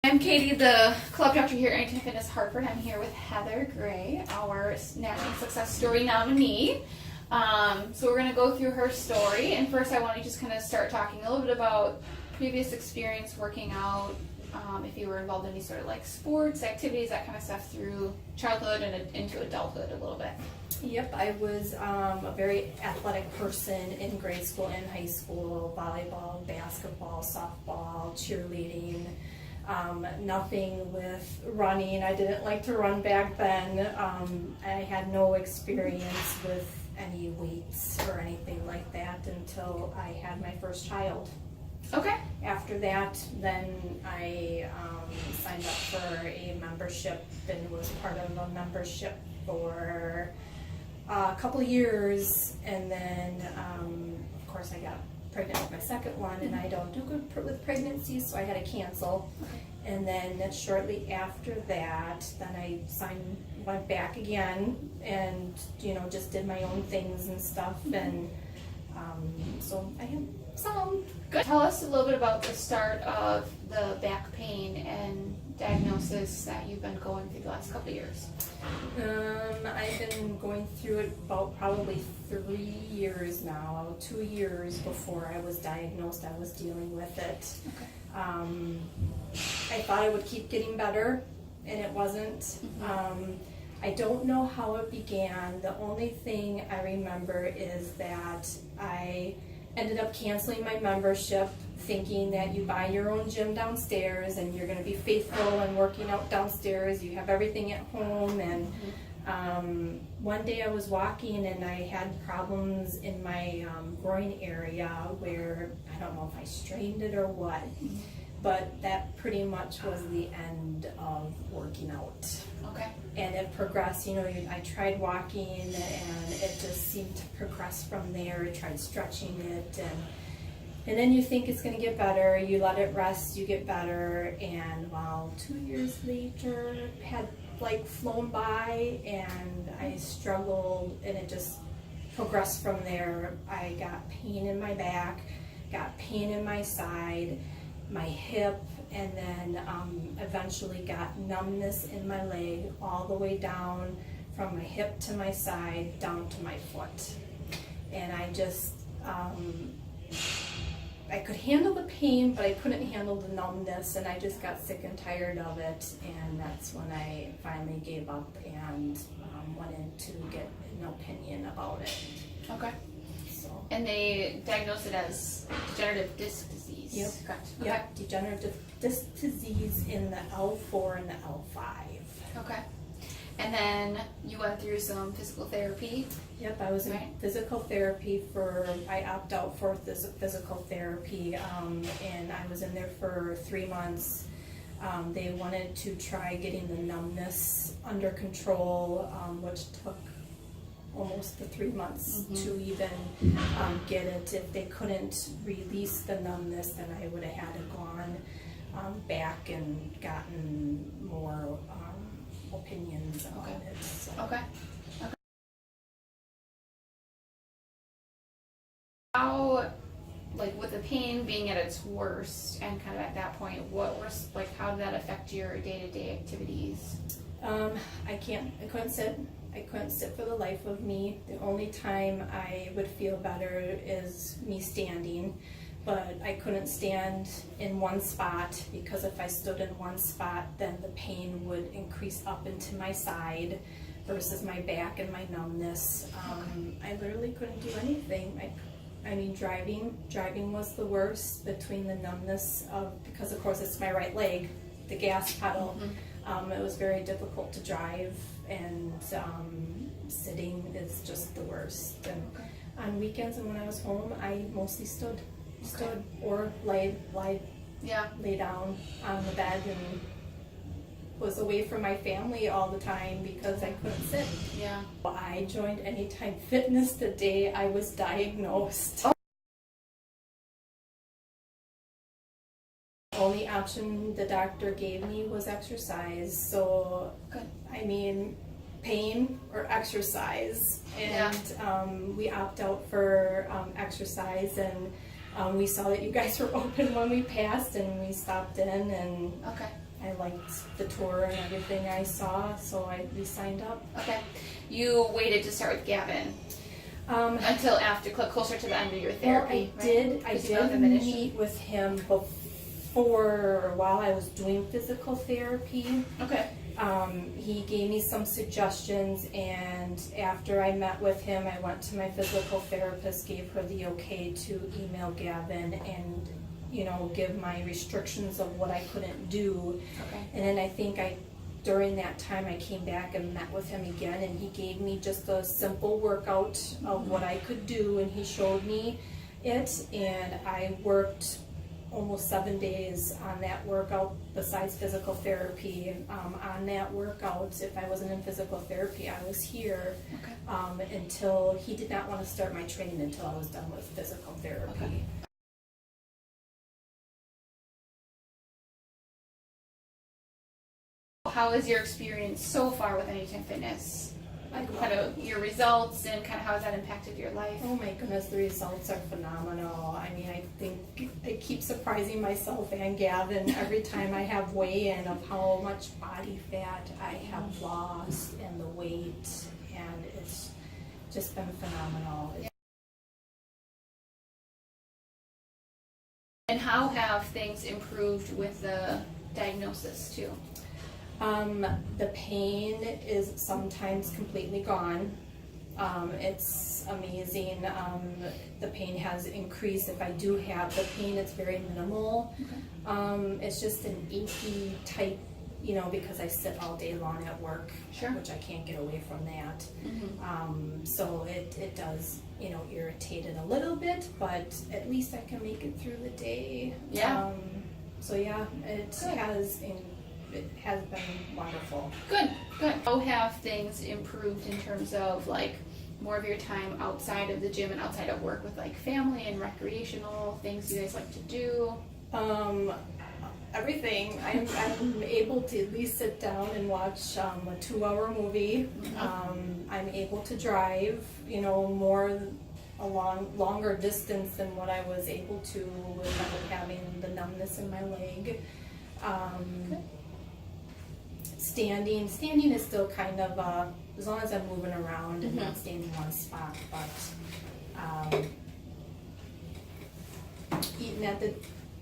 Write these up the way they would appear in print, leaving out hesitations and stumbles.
I'm Katie, the club director here at Anytime Fitness Hartford. I'm here with Heather Gray, our National Success Story nominee. So we're going to go through her story, and first I want to just kind of start talking a little bit about previous experience working out, if you were involved in any sort of like sports, activities, that kind of stuff through childhood and into adulthood a little bit. Yep, I was a very athletic person in grade school and high school, volleyball, basketball, softball, cheerleading. Nothing with running. I didn't like to run back then. I had no experience with any weights or anything like that until I had my first child. Okay. After that, then I signed up for a membership and was part of a membership for a couple of years, and then of course I got pregnant with my second one, and I don't do good with pregnancies, so I had to cancel. Okay. And then shortly after that, then I went back again, and just did my own things and stuff, and so I have some. Good. Tell us a little bit about the start of the back pain and diagnosis that you've been going through the last couple of years. I've been going through it about probably 3 years now. 2 years before I was diagnosed, I was dealing with it. Okay. I thought it would keep getting better, and it wasn't. Mm-hmm. I don't know how it began. The only thing I remember is that I ended up canceling my membership, thinking that you buy your own gym downstairs and you're going to be faithful and working out downstairs. You have everything at home. And one day I was walking and I had problems in my groin area where I don't know if I strained it or what. But that pretty much was the end of working out. Okay. And it progressed, I tried walking and it just seemed to progress from there. I tried stretching it, and then you think it's going to get better, you let it rest, you get better, and 2 years later had flown by, and I struggled, and it just progressed from there. I got pain in my back, got pain in my side, my hip, and then eventually got numbness in my leg all the way down from my hip to my side down to my foot. And I just I could handle the pain, but I couldn't handle the numbness, and I just got sick and tired of it, and that's when I finally gave up and went in to get an opinion about it. Okay. So. And they diagnosed it as degenerative disc disease. Yep. Correct. Yep. Degenerative disc disease in the L4 and the L5. Okay. And then you went through some physical therapy. Yep, I was in physical therapy I opted out for physical therapy, and I was in there for 3 months. They wanted to try getting the numbness under control, which took almost the 3 months to even get it. If they couldn't release the numbness, then I would have had to gone back and gotten more opinions on it. So. Okay. How, with the pain being at its worst and kind of at that point, how did that affect your day-to-day activities? I couldn't sit for the life of me. The only time I would feel better is me standing, but I couldn't stand in one spot, because if I stood in one spot, then the pain would increase up into my side versus my back and my numbness. I literally couldn't do anything. I mean, driving was the worst, between the numbness because of course it's my right leg, the gas pedal. It was very difficult to drive, and sitting is just the worst. And on weekends and when I was home, I mostly stood or lay down on the bed and was away from my family all the time because I couldn't sit. Yeah. I joined Anytime Fitness the day I was diagnosed. The only option the doctor gave me was exercise. So, I mean, pain or exercise. And we opt out for exercise, and we saw that you guys were open when we passed, and we stopped in, and I liked the tour and everything I saw, so we signed up. Okay. You waited to start with Gavin until after, closer to the end of your therapy, I did meet with him before, while I was doing physical therapy. Okay. He gave me some suggestions, and after I met with him, I went to my physical therapist, gave her the okay to email Gavin and, give my restrictions of what I couldn't do. Okay. And then I think during that time I came back and met with him again, and he gave me just a simple workout of what I could do, and he showed me it, and I worked almost 7 days on that workout besides physical therapy. On that workout, if I wasn't in physical therapy, I was here until he did not want to start my training until I was done with physical therapy. Okay. How is your experience so far with Anytime Fitness? Kind of your results and kind of how has that impacted your life? Oh my goodness, the results are phenomenal. I mean, I think I keep surprising myself and Gavin every time I have weigh-in of how much body fat I have lost and the weight, and it's just been phenomenal. And how have things improved with the diagnosis too? The pain is sometimes completely gone. It's amazing. The pain has increased. If I do have the pain, it's very minimal. Okay. It's just an achy type, because I sit all day long at work, Sure. which I can't get away from that. Mm-hmm. So it does, irritate it a little bit, but at least I can make it through the day. Yeah. So yeah, it Good. has been wonderful. Good. How have things improved in terms of like more of your time outside of the gym and outside of work with like family and recreational things you guys like to do? Everything. I'm able to at least sit down and watch a 2-hour movie. Mm-hmm. I'm able to drive, longer distance than what I was able to without having the numbness in my leg. Standing is still kind of, as long as I'm moving around and not staying in one spot, but eating at the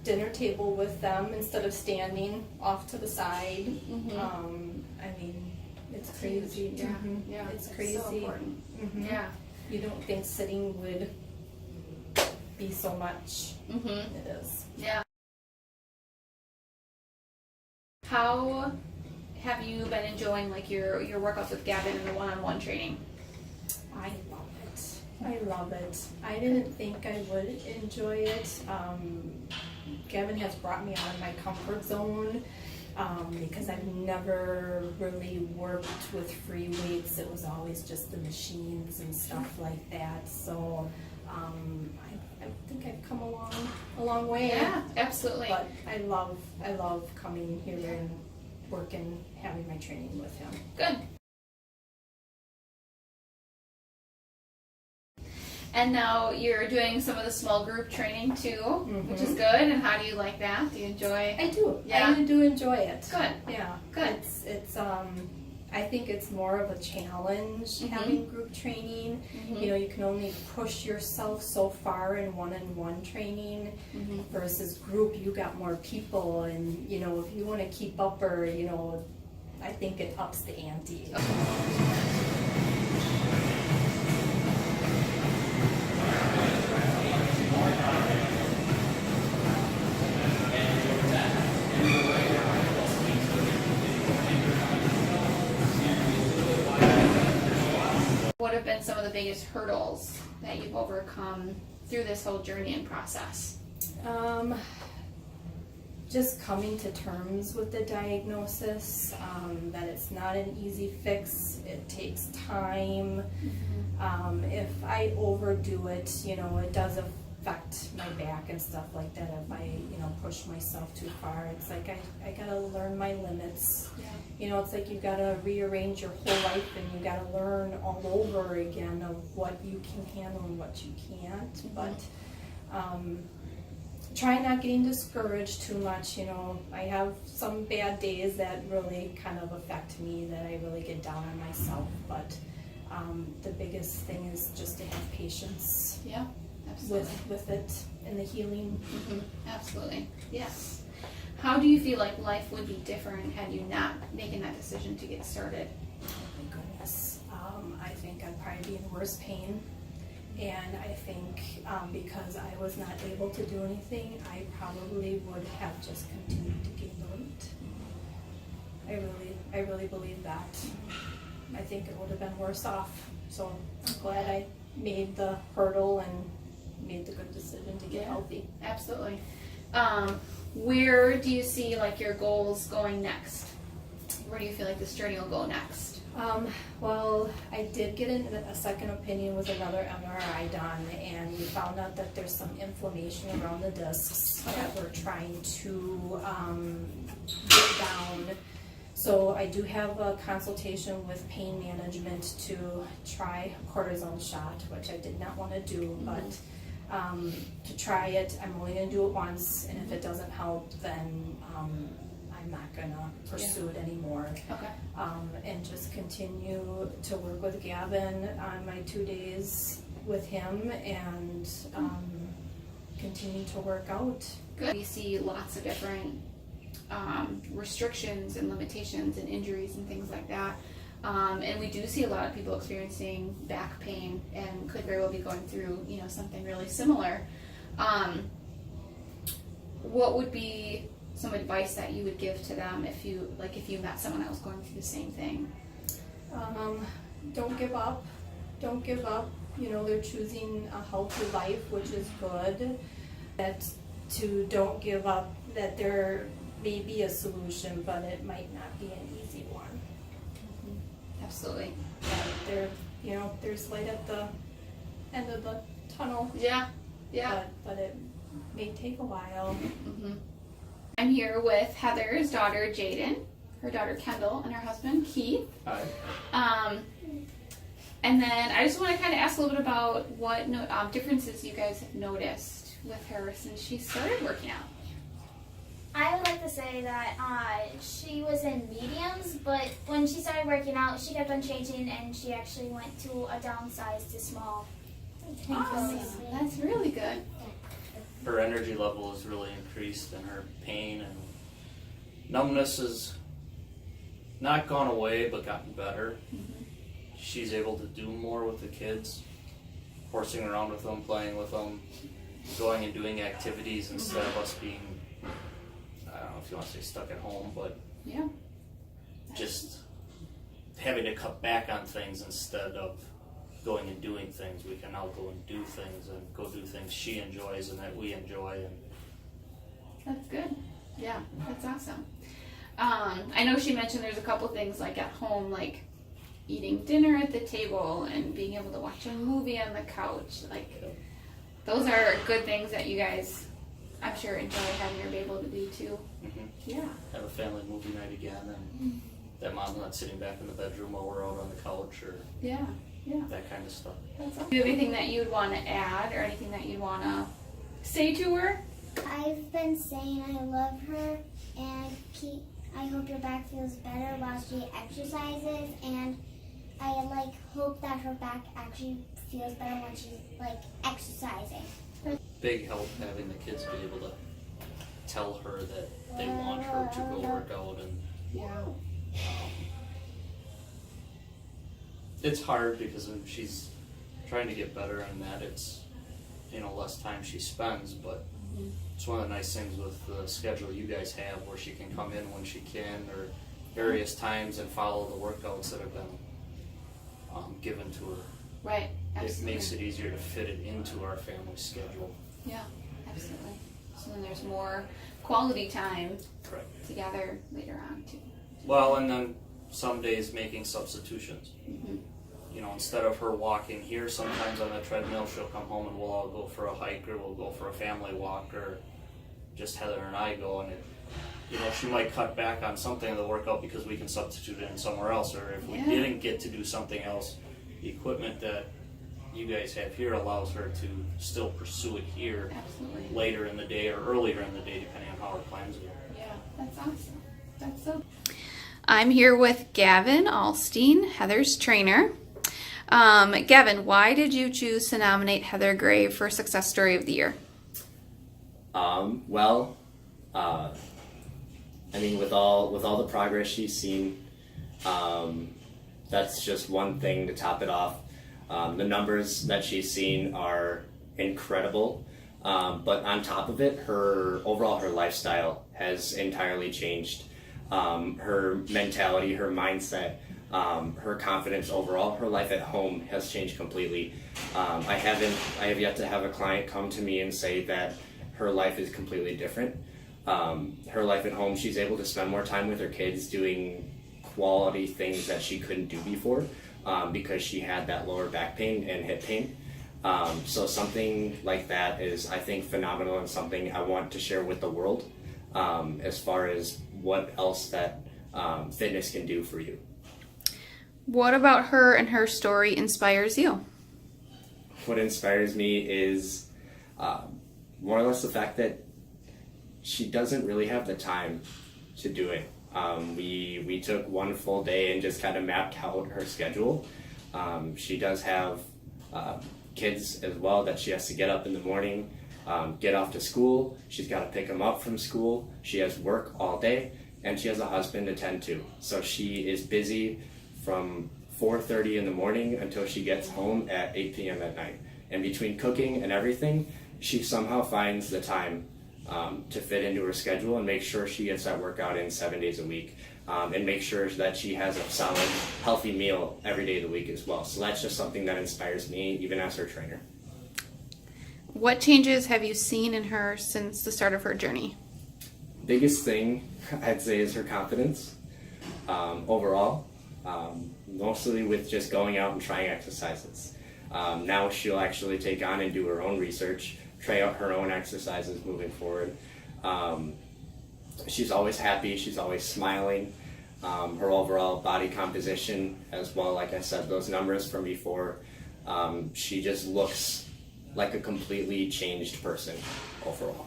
dinner table with them instead of standing off to the side. I mean, it's crazy. Yeah, yeah, It's crazy. So important. Yeah. You don't think sitting would be so much. It is. Yeah. How have you been enjoying like your workouts with Gavin and the one-on-one training? I love it. I didn't think I would enjoy it. Gavin has brought me out of my comfort zone because I've never really worked with free weights. It was always just the machines and stuff like that. So I think I've come a long way. Yeah, absolutely. But I love coming here and working, having my training with him. Good. And now you're doing some of the small group training too, which is good. And how do you like that? Do you enjoy? I do. Yeah. I do enjoy it. Good. Yeah. Good. It's I think it's more of a challenge having group training. You can only push yourself so far in one-on-one training versus group. You got more people, and if you want to keep up, or I think it ups the ante. What have been some of the biggest hurdles that you've overcome through this whole journey and process? Just coming to terms with the diagnosis, that it's not an easy fix. It takes time. If I overdo it, it does affect my back and stuff like that. If I, push myself too far, it's like I gotta learn my limits. It's like you gotta rearrange your whole life, and you gotta learn all over again of what you can handle and what you can't. But try not getting discouraged too much. You know, I have some bad days that really kind of affect me, that I really get down on myself, but the biggest thing is just to have patience. Yeah, absolutely. With it and the healing. Absolutely, yes. How do you feel like life would be different had you not making that decision to get started? Oh my goodness. I think I'd probably be in worse pain. And I think because I was not able to do anything, I probably would have just continued to gain the weight. I really believe that. I think it would have been worse off. So I'm glad I made the hurdle and made the good decision to get healthy. Absolutely. Where do you see like your goals going next? Where do you feel like this journey will go next? Well, I did get a second opinion with another MRI done, and we found out that there's some inflammation around the discs that we're trying to get down. So I do have a consultation with pain management to try a cortisone shot, which I did not want to do, but to try it, I'm only going to do it once, and if it doesn't help, then I'm not going to pursue it anymore. Okay. And just continue to work with Gavin on my 2 days with him, and continue to work out. Good. We see lots of different restrictions and limitations and injuries and things like that. And we do see a lot of people experiencing back pain and could very well be going through, something really similar. What would be some advice that you would give to them if you met someone else going through the same thing? Don't give up. Don't give up. They're choosing a healthy life, which is good. Don't give up, that there may be a solution, but it might not be an easy one. Absolutely. There's light at the end of the tunnel. Yeah. But it may take a while. I'm here with Heather's daughter, Jaden, her daughter, Kendall, and her husband, Keith. Hi. And then I just want to kind of ask a little bit about what differences you guys have noticed with her since she started working out. I would like to say that she was in mediums, but when she started working out, she kept on changing, and she actually went to a downsize to small. Awesome. That's really good. Her energy level has really increased, and her pain and numbness has not gone away but gotten better. She's able to do more with the kids, horsing around with them, playing with them, going and doing activities instead of us being, I don't know if you want to say stuck at home, but just having to cut back on things instead of going and doing things. We can now go and do things, and go do things she enjoys and that we enjoy. And that's good. Yeah, that's awesome. I know she mentioned there's a couple things like at home, like eating dinner at the table and being able to watch a movie on the couch. Like those are good things that you guys, I'm sure, enjoy having her be able to do too. Yeah. Have a family movie night again, and that mom's not sitting back in the bedroom while we're out on the couch, or that kind of stuff. That's awesome. Do you have anything that you'd want to add, or anything that you'd want to say to her? I've been saying I love her, and I hope your back feels better while she exercises, and I hope that her back actually feels better when she's exercising. Big help having the kids be able to tell her that they want her to go work out, and it's hard because she's trying to get better, and that it's less time she spends, but it's one of the nice things with the schedule you guys have, where she can come in when she can, or various times, and follow the workouts that have been given to her. Right. Absolutely. It makes it easier to fit it into our family schedule. Yeah, absolutely. So then there's more quality time together later on too. Well, and then some days making substitutions. Instead of her walking here, sometimes on the treadmill, she'll come home and we'll all go for a hike, or we'll go for a family walk, or just Heather and I go, and she might cut back on something of the workout because we can substitute it in somewhere else, or if we didn't get to do something else, the equipment that you guys have here allows her to still pursue it here Absolutely. later in the day or earlier in the day, depending on how her plans are. Yeah, that's awesome. That's so. I'm here with Gavin Alstein, Heather's trainer. Gavin, why did you choose to nominate Heather Gray for Success Story of the Year? I mean, with all the progress she's seen, that's just one thing to top it off. The numbers that she's seen are incredible, but on top of it, her lifestyle has entirely changed. Her mentality, her mindset, her confidence overall, her life at home has changed completely. I have yet to have a client come to me and say that her life is completely different. Her life at home, she's able to spend more time with her kids doing quality things that she couldn't do before, because she had that lower back pain and hip pain. So something like that is, I think, phenomenal and something I want to share with the world, as far as what else that fitness can do for you. What about her and her story inspires you? What inspires me is more or less the fact that she doesn't really have the time to do it. We took one full day and just kind of mapped out her schedule. She does have kids as well that she has to get up in the morning, get off to school. She's got to pick them up from school. She has work all day, and she has a husband to tend to. So she is busy from 4:30 in the morning until she gets home at 8 p.m. at night. And between cooking and everything, she somehow finds the time to fit into her schedule and make sure she gets that workout in 7 days a week, and make sure that she has a solid, healthy meal every day of the week as well. So that's just something that inspires me, even as her trainer. What changes have you seen in her since the start of her journey? Biggest thing I'd say is her confidence overall, mostly with just going out and trying exercises. Now she'll actually take on and do her own research, try out her own exercises moving forward. She's always happy, she's always smiling. Her overall body composition as well, like I said, those numbers from before, she just looks like a completely changed person overall.